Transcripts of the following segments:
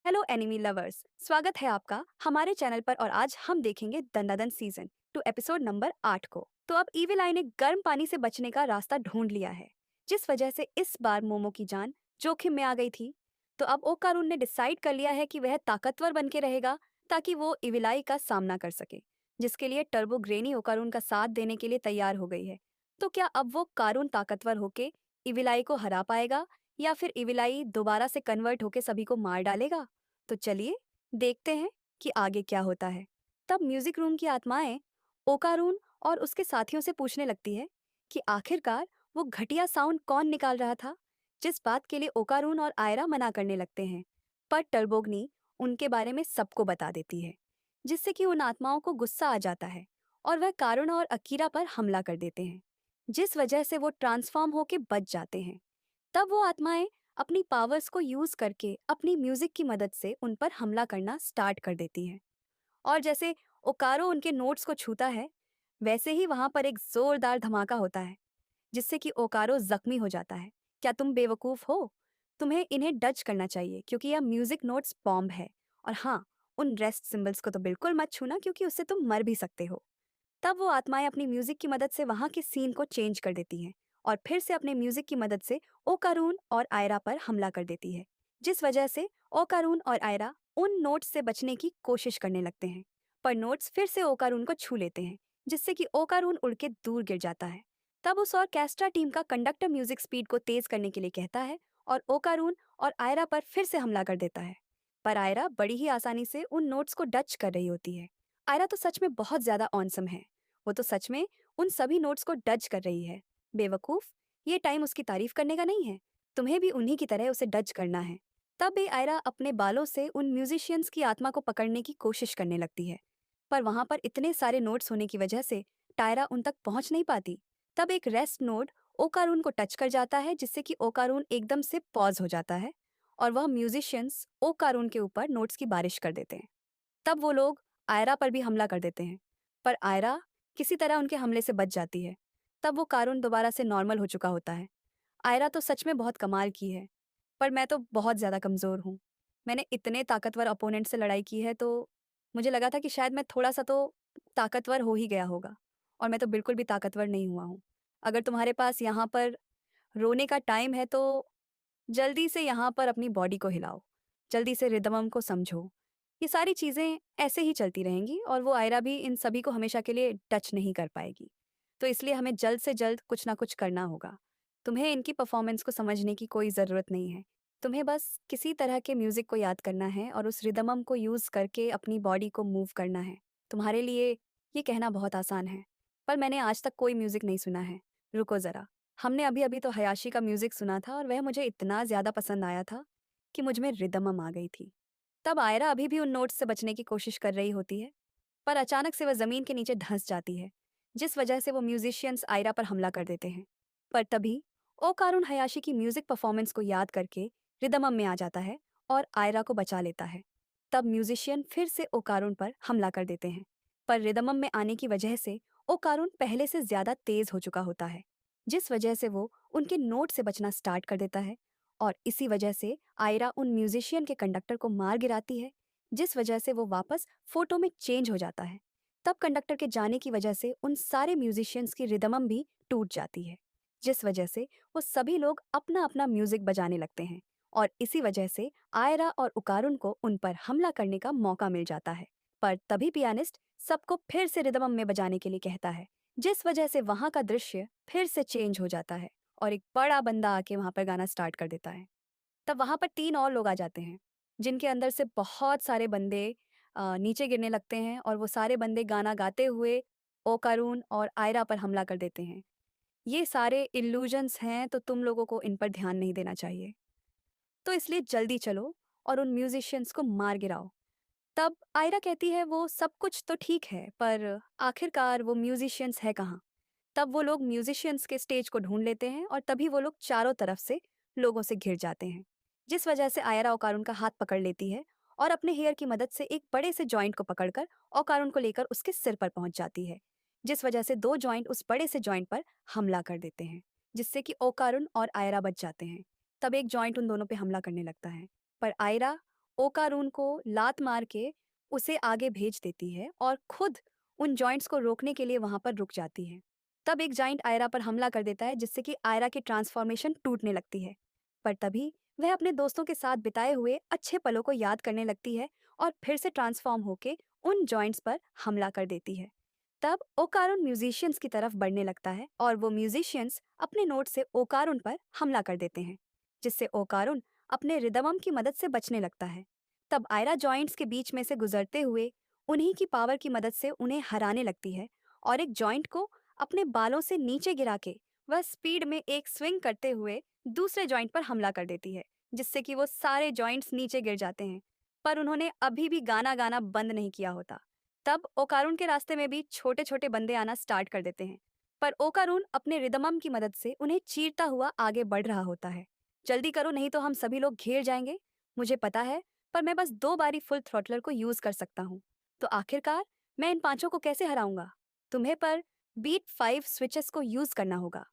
Hello enemy lovers, स्वागत है आपका हमारे चैनल पर। और आज हम देखेंगे दंडादन सीजन 2 एपिसोड नंबर 8 को। तो अब इविल आई ने गर्म पानी से बचने का रास्ता ढूंढ लिया है, जिस वजह से इस बार मोमो की जान जोखिम में आ गई थी। तो अब ओकारून ने डिसाइड कर लिया है कि वह ताकतवर बन के रहेगा ताकि वो इविलाई का सामना कर सके, जिसके लिए टर्बो ग्रेनी ओकारून का साथ देने के लिए तैयार हो गई है। तो क्या अब वो कारून ताकतवर होके इविलाई को हरा पाएगा, या फिर इविलाई दोबारा से कन्वर्ट होके सभी को मार डालेगा? तो चलिए देखते हैं कि आगे क्या होता है। तब म्यूजिक रूम की आत्माएं ओकारून और उसके साथियों से पूछने लगती है कि आखिरकार वो घटिया साउंड कौन निकाल रहा था, जिस बात के लिए ओकारून और आयरा मना करने लगते हैं। पर टर्बोग्नी उनके बारे में सबको बता देती है, जिससे कि उन आत्माओं को गुस्सा आ जाता है और वह कारुण और अकीरा पर हमला कर देते हैं, जिस वजह से वो ट्रांसफॉर्म होके बच जाते हैं। तब वो आत्माएं अपनी पावर्स को यूज करके अपनी म्यूजिक की मदद से उन पर हमला करना स्टार्ट कर देती हैं। और जैसे ओकारो उनके नोट्स को छूता है, वैसे ही वहां पर एक जोरदार धमाका होता है, जिससे कि ओकारो जख्मी हो जाता है। क्या तुम बेवकूफ हो? तुम्हें इन्हें डच करना चाहिए क्योंकि यह म्यूजिक नोट्स बॉम्ब है। और हाँ, उन रेस्ट सिंबल्स को तो बिल्कुल मत छूना क्योंकि उससे तुम मर भी सकते हो। तब वो आत्माएं अपनी म्यूजिक की मदद से वहां के सीन को चेंज कर देती हैं और फिर से अपने म्यूजिक की मदद से ओकारून और आयरा पर हमला कर देती है, जिस वजह से ओकारून और आयरा उन नोट्स से बचने की कोशिश करने लगते हैं। पर नोट्स फिर से ओकारून को छू लेते हैं, जिससे कि ओकारून उड़ के दूर गिर जाता है। तब उस ऑर्केस्ट्रा टीम का कंडक्टर म्यूजिक स्पीड को तेज करने के लिए कहता है और ओकारून और आयरा पर फिर से हमला कर देता है। पर आयरा बड़ी ही आसानी से उन नोट्स को डच कर रही होती है। आयरा तो सच में बहुत ज्यादा ऑनसम है। वो तो सच में उन सभी नोट्स को डज कर रही है। बेवकूफ, ये टाइम उसकी तारीफ करने का नहीं है। तुम्हें भी उन्हीं की तरह उसे डज करना है। तब भी आयरा अपने बालों से उन म्यूजिशियंस की आत्मा को पकड़ने की कोशिश करने लगती है, पर वहां पर इतने सारे नोट्स होने की वजह से टायरा उन तक पहुंच नहीं पाती। तब एक रेस्ट नोड ओकारून को टच कर जाता है, जिससे कि ओकारून एकदम से पॉज हो जाता है और वह म्यूजिशियंस ओकारून के ऊपर नोट्स की बारिश कर देते हैं। तब वो लोग आयरा पर भी हमला कर देते हैं, पर आयरा किसी तरह उनके हमले से बच जाती है। तब वो कारून दोबारा से नॉर्मल हो चुका होता है। आयरा तो सच में बहुत कमाल की है, पर मैं तो बहुत ज़्यादा कमज़ोर हूँ। मैंने इतने ताकतवर अपोनेंट से लड़ाई की है, तो मुझे लगा था कि शायद मैं थोड़ा-सा तो ताकतवर हो ही गया होगा, और मैं तो बिल्कुल भी ताकतवर नहीं हुआ हूँ। अगर तुम्हारे पास यहाँ पर रोने का टाइम है, तो जल्दी से यहाँ पर अपनी बॉडी को हिलाओ, जल्दी से रिदमम को समझो। ये सारी चीज़ें ऐसे ही चलती रहेंगी और वो आयरा भी इन सभी को हमेशा के लिए टच नहीं कर पाएगी। तो इसलिए हमें जल्द से जल्द कुछ ना कुछ करना होगा। तुम्हें इनकी परफॉर्मेंस को समझने की कोई ज़रूरत नहीं है। तुम्हें बस किसी तरह के म्यूज़िक को याद करना है और उस रिदमम को यूज़ करके अपनी बॉडी को मूव करना है। तुम्हारे लिए ये कहना बहुत आसान है, पर मैंने आज तक कोई म्यूज़िक नहीं सुना है। रुको ज़रा, हमने अभी-अभी तो हयाशी का म्यूज़िक सुना था और वह मुझे इतना ज़्यादा पसंद आया था कि मुझ में रिदमम आ गई थी। तब आयरा अभी भी उन नोट्स से बचने की कोशिश कर रही होती है, पर अचानक से वह ज़मीन के नीचे धंस जाती है, जिस वजह से वो म्यूजिशियंस आयरा पर हमला कर देते हैं। पर तभी ओकारुन हयाशी की म्यूजिक परफॉर्मेंस को याद करके रिदमम में आ जाता है और आयरा को बचा लेता है। तब म्यूजिशियन फिर से ओकारुन पर हमला कर देते हैं, पर रिदमम में आने की वजह से ओकारुन पहले से ज्यादा तेज हो चुका होता है, जिस वजह से वो उनके नोट से बचना स्टार्ट कर देता है। और इसी वजह से आयरा उन म्यूजिशियन के कंडक्टर को मार गिराती है, जिस वजह से वो वापस फोटो में चेंज हो जाता है। तब कंडक्टर के जाने की वजह से उन सारे म्यूजिशियंस की रिदमम भी टूट जाती है, जिस वजह से वो सभी लोग अपना अपना म्यूजिक बजाने लगते हैं। और इसी वजह से आयरा और उकारुन को उन पर हमला करने का मौका मिल जाता है। पर तभी पियानिस्ट सबको फिर से रिदमम में बजाने के लिए कहता है, जिस वजह से वहां का दृश्य फिर से चेंज हो जाता है और एक बड़ा बंदा आके वहां पर गाना स्टार्ट कर देता है। तब वहां पर 3 और लोग आ जाते हैं, जिनके अंदर से बहुत सारे बंदे नीचे गिरने लगते हैं और वो सारे बंदे गाना गाते हुए ओकारून और आयरा पर हमला कर देते हैं। ये सारे इल्यूजन्स हैं, तो तुम लोगों को इन पर ध्यान नहीं देना चाहिए। तो इसलिए जल्दी चलो और उन म्यूजिशियंस को मार गिराओ। तब आयरा कहती है वो सब कुछ तो ठीक है, पर आखिरकार वो म्यूजिशियंस है कहाँ? तब वो लोग म्यूजिशियंस के स्टेज को ढूंढ लेते हैं और तभी वो लोग चारों तरफ से लोगों से घिर जाते हैं, जिस वजह से आयरा ओकारुन का हाथ पकड़ लेती है और अपने हेयर की मदद से एक बड़े से जॉइंट को पकड़कर ओकारुन को लेकर उसके सिर पर पहुंच जाती है, जिस वजह से 2 जॉइंट उस बड़े से जॉइंट पर हमला कर देते हैं, जिससे कि ओकारुन और आयरा बच जाते हैं। तब एक जॉइंट उन दोनों पे हमला करने लगता है, पर आयरा ओकारून को लात मार के उसे आगे भेज देती है और खुद उन जॉइंट्स को रोकने के लिए वहां पर रुक जाती है। तब एक जाइंट आयरा पर हमला कर देता है जिससे कि आयरा की ट्रांसफॉर्मेशन टूटने लगती है। पर तभी वह अपने दोस्तों के साथ बिताए हुए अच्छे पलों को याद करने लगती है और फिर से ट्रांसफॉर्म होके उन जॉइंट्स पर हमला कर देती है। तब ओकारुन म्यूजिशियंस की तरफ बढ़ने लगता है और वो म्यूजिशियंस अपने नोट से ओकारुन पर हमला कर देते हैं, जिससे ओकारुन अपने रिदमम की मदद से बचने लगता है। तब आयरा जॉइंट्स के बीच में से गुजरते हुए उन्हीं की पावर की मदद से उन्हें हराने लगती है और एक जॉइंट को अपने बालों से नीचे गिरा के वह स्पीड में एक स्विंग करते हुए दूसरे जॉइंट पर हमला कर देती है, जिससे कि वो सारे जॉइंट्स नीचे गिर जाते हैं। पर उन्होंने अभी भी गाना गाना बंद नहीं किया होता। तब ओकारून के रास्ते में भी छोटे छोटे बंदे आना स्टार्ट कर देते हैं, पर ओकारून अपने रिदमम की मदद से उन्हें चीरता हुआ आगे बढ़ रहा होता है। जल्दी करो नहीं तो हम सभी लोग घेर जाएंगे। मुझे पता है, पर मैं बस 2 बारी फुल थ्रॉटलर को यूज कर सकता हूँ। तो आखिरकार मैं इन पांचों को कैसे हराऊंगा? तुम्हें पर बीट 5 स्विचेस को यूज करना होगा।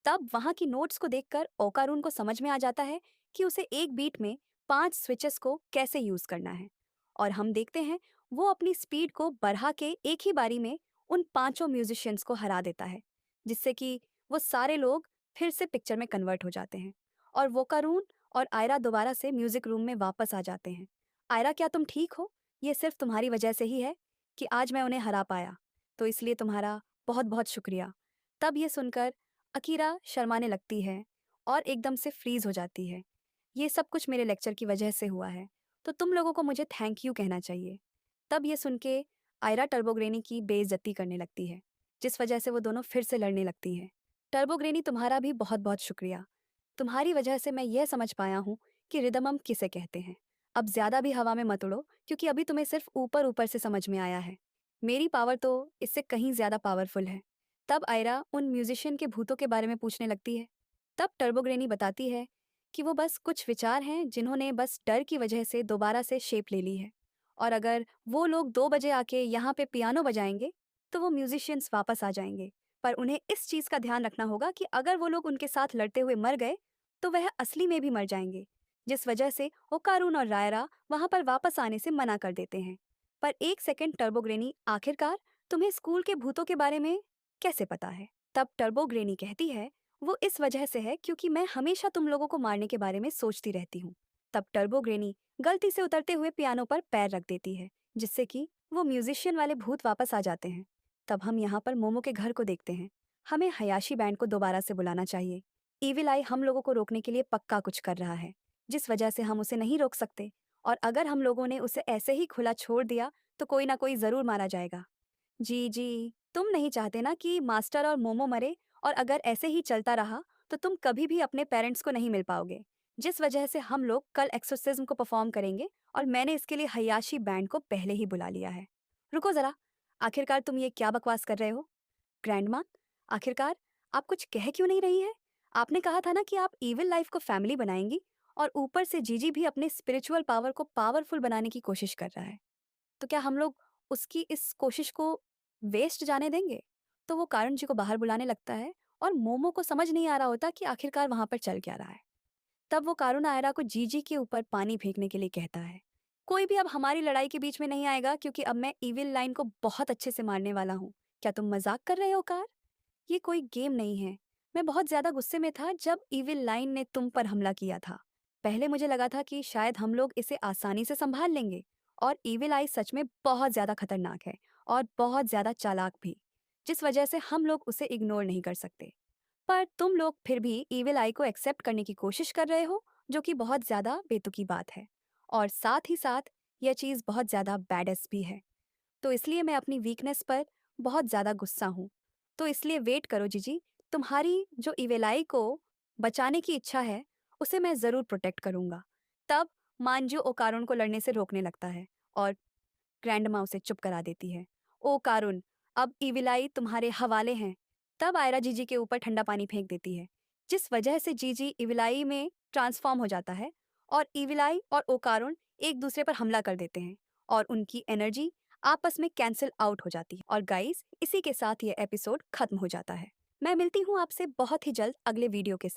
तब वहां की नोट्स को देखकर ओकारून को समझ में आ जाता है कि उसे एक बीट में 5 स्विचेस को कैसे यूज करना है। और हम देखते हैं वो अपनी स्पीड को बढ़ा के एक ही बारी में उन पांचों म्यूजिशियंस को हरा देता है, जिससे कि वो सारे लोग फिर से पिक्चर में कन्वर्ट हो जाते हैं और वोकारून और आयरा दोबारा से म्यूजिक रूम में वापस आ जाते हैं। आयरा, क्या तुम ठीक हो? ये सिर्फ तुम्हारी वजह से ही है कि आज मैं उन्हें हरा पाया, तो इसलिए तुम्हारा बहुत बहुत शुक्रिया। तब ये सुनकर अकीरा शर्माने लगती है और एकदम से फ्रीज हो जाती है। ये सब कुछ मेरे लेक्चर की वजह से हुआ है, तो तुम लोगों को मुझे थैंक यू कहना चाहिए। तब ये सुन के आयरा टर्बोग्रेनी की बेइज्जती करने लगती है, जिस वजह से वो दोनों फिर से लड़ने लगती हैं। टर्बोग्रेनी, तुम्हारा भी बहुत बहुत शुक्रिया। तुम्हारी वजह से मैं यह समझ पाया हूँ कि रिदमम किसे कहते हैं। अब ज्यादा भी हवा में मत उड़ो, क्योंकि अभी तुम्हें सिर्फ ऊपर ऊपर से समझ में आया है। मेरी पावर तो इससे कहीं ज्यादा पावरफुल है। तब आयरा उन म्यूजिशियन के भूतों के बारे में पूछने लगती है। तब टर्बोग्रेनी बताती है कि वो बस कुछ विचार हैं जिन्होंने बस डर की वजह से दोबारा से शेप ले ली है, और अगर वो लोग 2 बजे आके यहाँ पे पियानो बजाएंगे तो वो म्यूजिशियंस वापस आ जाएंगे। पर उन्हें इस चीज़ का ध्यान रखना होगा कि अगर वो लोग उनके साथ लड़ते हुए मर गए तो वह असली में भी मर जाएंगे, जिस वजह से ओकारून और रायरा वहां पर वापस आने से मना कर देते हैं। पर एक सेकंड टर्बोग्रेनी, आखिरकार तुम्हें स्कूल के भूतों के बारे में कैसे पता है? तब टर्बोग्रेनी कहती है, वो इस वजह से है क्योंकि मैं हमेशा तुम लोगों को मारने के बारे में सोचती रहती हूँ। तब टर्बोग्रेनी गलती से उतरते हुए पियानो पर पैर रख देती है, जिससे कि वो म्यूजिशियन वाले भूत वापस आ जाते हैं। तब हम यहाँ पर मोमो के घर को देखते हैं। हमें हयाशी बैंड को दोबारा से बुलाना चाहिए। ईविल आई हम लोगों को रोकने के लिए पक्का कुछ कर रहा है, जिस वजह से हम उसे नहीं रोक सकते। और अगर हम लोगों ने उसे ऐसे ही खुला छोड़ दिया तो कोई ना कोई जरूर मारा जाएगा। जी जी, तुम नहीं चाहते ना कि मास्टर और मोमो मरे, और अगर ऐसे ही चलता रहा तो तुम कभी भी अपने पेरेंट्स को नहीं मिल पाओगे, जिस वजह से हम लोग कल एक्सोर्सिज्म को परफॉर्म करेंगे और मैंने इसके लिए हयाशी बैंड को पहले ही बुला लिया है। रुको जरा, आखिरकार तुम ये क्या बकवास कर रहे हो? ग्रैंडमा, आखिरकार आप कुछ कह क्यों नहीं रही है? आपने कहा था ना कि आप इविल लाइफ को फैमिली बनाएंगी, और ऊपर से जीजी भी अपने स्पिरिचुअल पावर को पावरफुल बनाने की कोशिश कर रहा है। तो क्या हम लोग उसकी इस कोशिश को वेस्ट जाने देंगे? तो वो कारण जी को बाहर बुलाने लगता है और मोमो को समझ नहीं आ रहा होता कि आखिरकार वहां पर चल क्या रहा है। तब वो कारुन आयरा को जीजी के ऊपर पानी फेंकने के लिए कहता है। कोई भी अब हमारी लड़ाई के बीच में नहीं आएगा, क्योंकि अब मैं इविल लाइन को बहुत अच्छे से मारने वाला हूँ। क्या तुम मजाक कर रहे हो कार? ये कोई गेम नहीं है। मैं बहुत ज्यादा गुस्से में था जब इविल लाइन ने तुम पर हमला किया था। पहले मुझे लगा था कि शायद हम लोग इसे आसानी से संभाल लेंगे, और इविल आई सच में बहुत ज्यादा खतरनाक है और बहुत ज्यादा चालाक भी, जिस वजह से हम लोग उसे इग्नोर नहीं कर सकते। पर तुम लोग फिर भी इविल आई को एक्सेप्ट करने की कोशिश कर रहे हो, जो कि बहुत ज्यादा बेतुकी बात है, और साथ ही साथ यह चीज बहुत ज्यादा बैडस भी है। तो इसलिए मैं अपनी वीकनेस पर बहुत ज़्यादा गुस्सा हूँ। तो इसलिए वेट करो जीजी, तुम्हारी जो इवेलाई को बचाने की इच्छा है, उसे मैं ज़रूर प्रोटेक्ट करूँगा। तब मांजू ओकारुन को लड़ने से रोकने लगता है और ग्रैंडमा उसे चुप करा देती है। ओ कारुन, अब इविलाई तुम्हारे हवाले हैं। तब आयरा जीजी के ऊपर ठंडा पानी फेंक देती है, जिस वजह से जीजी इविलाई में ट्रांसफॉर्म हो जाता है और इविलाई और ओकारुन एक दूसरे पर हमला कर देते हैं और उनकी एनर्जी आपस में कैंसिल आउट हो जाती है। और गाइस, इसी के साथ ये एपिसोड खत्म हो जाता है। मैं मिलती हूँ आपसे बहुत ही जल्द अगले वीडियो के साथ।